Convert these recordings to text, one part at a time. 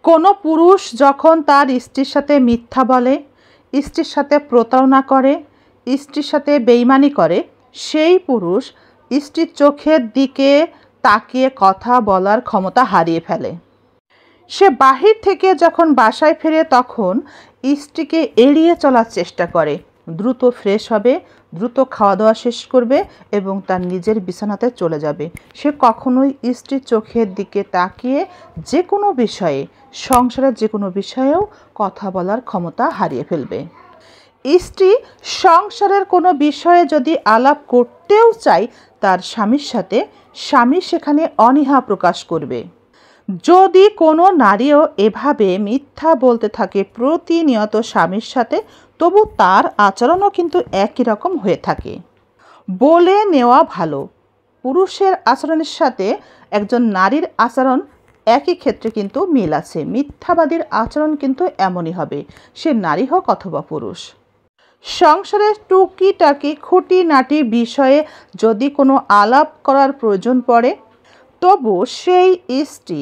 কোনো পুরুষ যখন তার স্ত্রীর সাথে মিথ্যা বলে, স্ত্রীর সাথে প্রতারণা করে, স্ত্রীর সাথে বেইমানি করে, সেই পুরুষ স্ত্রীর চোখের দিকে তাকিয়ে কথা বলার ক্ষমতা হারিয়ে ফেলে। সে বাহির থেকে যখন বাসায় ফেরে তখন স্ত্রীকে এড়িয়ে চলার চেষ্টা করে। দ্রুত ফ্রেশ হবে, দ্রুত খাওয়া দাওয়া শেষ করবে এবং তার নিজের বিছানাতে চলে যাবে। সে কখনোই স্ত্রীর চোখের দিকে তাকিয়ে যে কোনো বিষয়ে, সংসারের যে কোনো বিষয়েও কথা বলার ক্ষমতা হারিয়ে ফেলবে। স্ত্রী সংসারের কোনো বিষয়ে যদি আলাপ করতেও চায় তার স্বামীর সাথে, স্বামী সেখানে অনীহা প্রকাশ করবে। যদি কোনো নারীও এভাবে মিথ্যা বলতে থাকে প্রতিনিয়ত স্বামীর সাথে, তবু তার আচরণও কিন্তু একই রকম হয়ে থাকে। বলে নেওয়া ভালো, পুরুষের আচরণের সাথে একজন নারীর আচরণ একই ক্ষেত্রে কিন্তু মিল আছে। মিথ্যাবাদীর আচরণ কিন্তু এমনই হবে, সে নারী হোক অথবা পুরুষ। সংসারের টুকিটাকি খুঁটিনাটি বিষয়ে যদি কোনো আলাপ করার প্রয়োজন পড়ে, তবু সেই স্ত্রী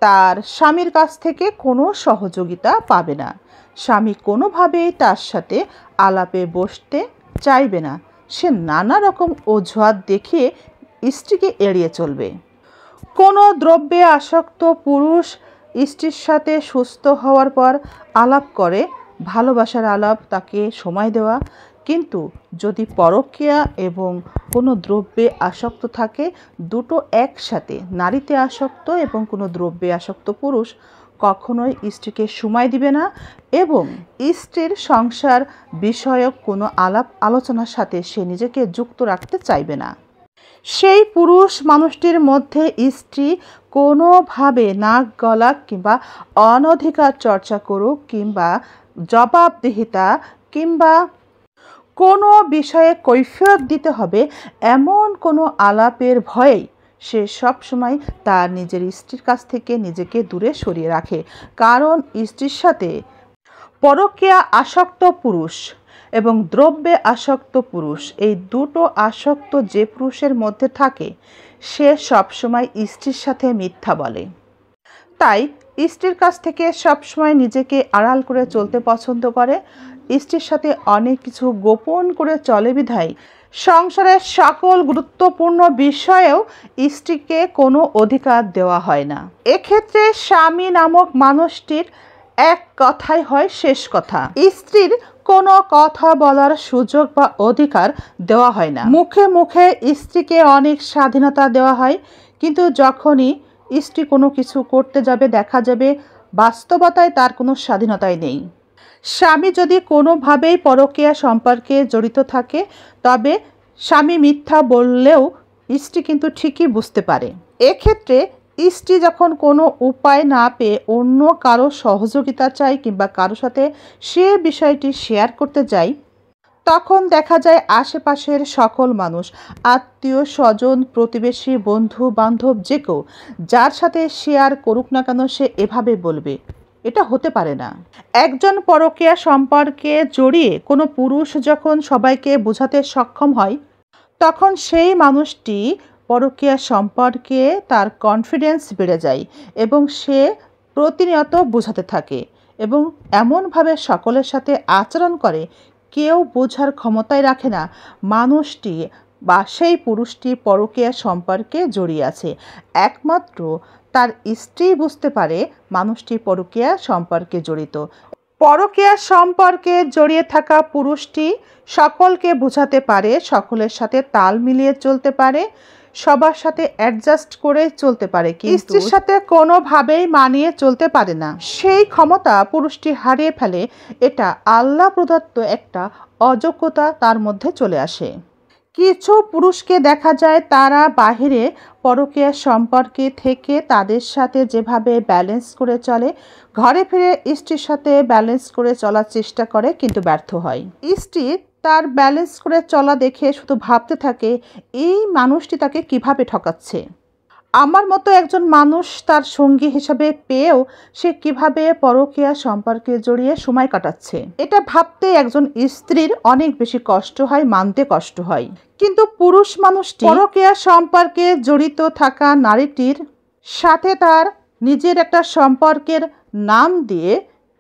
তার স্বামীর কাছ থেকে কোনো সহযোগিতা পাবে না। স্বামী কোনোভাবেই তার সাথে আলাপে বসতে চাইবে না। সে নানা রকম অজুহাত দেখিয়ে স্ত্রীকে এড়িয়ে চলবে। কোনো দ্রব্যে আসক্ত পুরুষ স্ত্রীর সাথে সুস্থ হওয়ার পর আলাপ করে, ভালোবাসার আলাপ, তাকে সময় দেওয়া। কিন্তু যদি পরকীয়া এবং কোনো দ্রব্যে আসক্ত থাকে, দুটো একসাথে, নারীতে আসক্ত এবং কোনো দ্রব্যে আসক্ত পুরুষ কখনোই স্ত্রীকে সময় দিবে না এবং স্ত্রীর সংসার বিষয়ক কোনো আলাপ আলোচনার সাথে সে নিজেকে যুক্ত রাখতে চাইবে না। সেই পুরুষ মানুষটির মধ্যে স্ত্রী কোনোভাবে নাক গলা কিংবা অনধিকার চর্চা করুক কিংবা জবাবদিহিতা কিংবা কোনো বিষয়ে কৈফিয়ত দিতে হবে, এমন কোনো আলাপের ভয়েই সে সবসময় তার নিজের স্ত্রীর কাছ থেকে নিজেকে দূরে সরিয়ে রাখে। কারণ স্ত্রীর সাথে পরকীয়া আসক্ত পুরুষ এবং দ্রব্যে আসক্ত পুরুষ, এই দুটো আসক্ত যে পুরুষের মধ্যে থাকে, সে সবসময় স্ত্রীর সাথে মিথ্যা বলে। তাই স্ত্রীর কাছ থেকে সবসময় নিজেকে আড়াল করে চলতে পছন্দ করে। স্ত্রীর সাথে অনেক কিছু গোপন করে চলে বিধায় সংসারের সকল গুরুত্বপূর্ণ বিষয়েও স্ত্রীকে কোনো অধিকার দেওয়া হয় না। এক্ষেত্রে স্বামী নামক মানুষটির এক কথাই হয় শেষ কথা। স্ত্রীর কোনো কথা বলার সুযোগ বা অধিকার দেওয়া হয় না। মুখে মুখে স্ত্রীকে অনেক স্বাধীনতা দেওয়া হয়, কিন্তু যখনই স্ত্রী কোনো কিছু করতে যাবে দেখা যাবে বাস্তবতায় তার কোনো স্বাধীনতাই নেই। স্বামী যদি কোনোভাবেই পরকীয়া সম্পর্কে জড়িত থাকে, তবে স্বামী মিথ্যা বললেও স্ত্রী কিন্তু ঠিকই বুঝতে পারে। এক্ষেত্রে স্ত্রী যখন কোনো উপায় না পেয়ে অন্য কারো সহযোগিতা চায় কিংবা কারো সাথে সে বিষয়টি শেয়ার করতে যায়, তখন দেখা যায় আশেপাশের সকল মানুষ, আত্মীয় স্বজন, প্রতিবেশী, বন্ধু বান্ধব, যে কেউ যার সাথে শেয়ার করুক না কেন, সে এভাবে বলবে। এটা হতে পারে না। একজন পরকীয়া সম্পর্কে জড়িয়ে কোনো পুরুষ যখন সবাইকে বোঝাতে সক্ষম হয়, তখন সেই মানুষটি পরকীয়া সম্পর্কে তার কনফিডেন্স বেড়ে যায় এবং সে প্রতিনিয়ত বোঝাতে থাকে এবং এমনভাবে সকলের সাথে আচরণ করে, কেউ বোঝার ক্ষমতাই রাখে না মানুষটি বা সেই পুরুষটি পরকীয়া সম্পর্কে জড়িয়ে আছে। একমাত্র তার স্ত্রী বুঝতে পারে মানুষটি পরকীয়া সম্পর্কে জড়িত। পরকীয়া সম্পর্কে জড়িয়ে থাকা পুরুষটি সকলকে বোঝাতে পারে, সকলের সাথে তাল মিলিয়ে চলতে পারে, সবার সাথে অ্যাডজাস্ট করে চলতে পারে, কিন্তু স্ত্রীর সাথে কোনোভাবেই মানিয়ে চলতে পারে না। সেই ক্ষমতা পুরুষটি হারিয়ে ফেলে। এটা আল্লাহ প্রদত্ত একটা অযোগ্যতা তার মধ্যে চলে আসে। কিছু পুরুষকে দেখা যায় তারা বাহিরে পরকীয়া সম্পর্কে থেকে তাদের সাথে যেভাবে ব্যালেন্স করে চলে, ঘরে ফিরে স্ত্রীর সাথে ব্যালেন্স করে চলার চেষ্টা করে, কিন্তু ব্যর্থ হয়। স্ত্রী তার ব্যালেন্স করে চলা দেখে শুধু ভাবতে থাকে এই মানুষটি তাকে কিভাবে ঠকাচ্ছে। আমার মতো একজন মানুষ তার সঙ্গী হিসাবে পেয়েও সে কিভাবে পরকীয়া সম্পর্কে জড়িয়ে সময় কাটাচ্ছে, এটা ভাবতে একজন স্ত্রীর অনেক বেশি কষ্ট হয়, মানতে কষ্ট হয়। কিন্তু পুরুষ মানুষটি পরকীয়া সম্পর্কে জড়িত থাকা নারীটির সাথে তার নিজের একটা সম্পর্কের নাম দিয়ে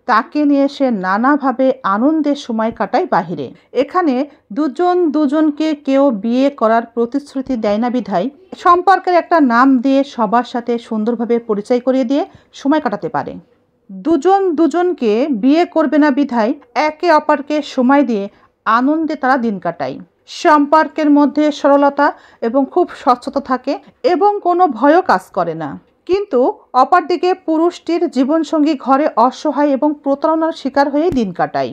তাকে নিয়ে সে নানাভাবে আনন্দের সময় কাটায় বাহিরে। এখানে দুজনকে কেউ বিয়ে করার প্রতিশ্রুতি দেয় না বিধায় সম্পর্কের একটা নাম দিয়ে সবার সাথে সুন্দরভাবে পরিচয় করিয়ে দিয়ে সময় কাটাতে পারে। দুজনকে বিয়ে করবে না বিধায় একে অপরকে সময় দিয়ে আনন্দে তারা দিন কাটায়। সম্পর্কের মধ্যে সরলতা এবং খুব স্বচ্ছতা থাকে এবং কোনো ভয়ও কাজ করে না। কিন্তু অপরদিকে পুরুষটির জীবনসঙ্গী ঘরে অসহায় এবং প্রতারণার শিকার হয়ে দিন কাটায়।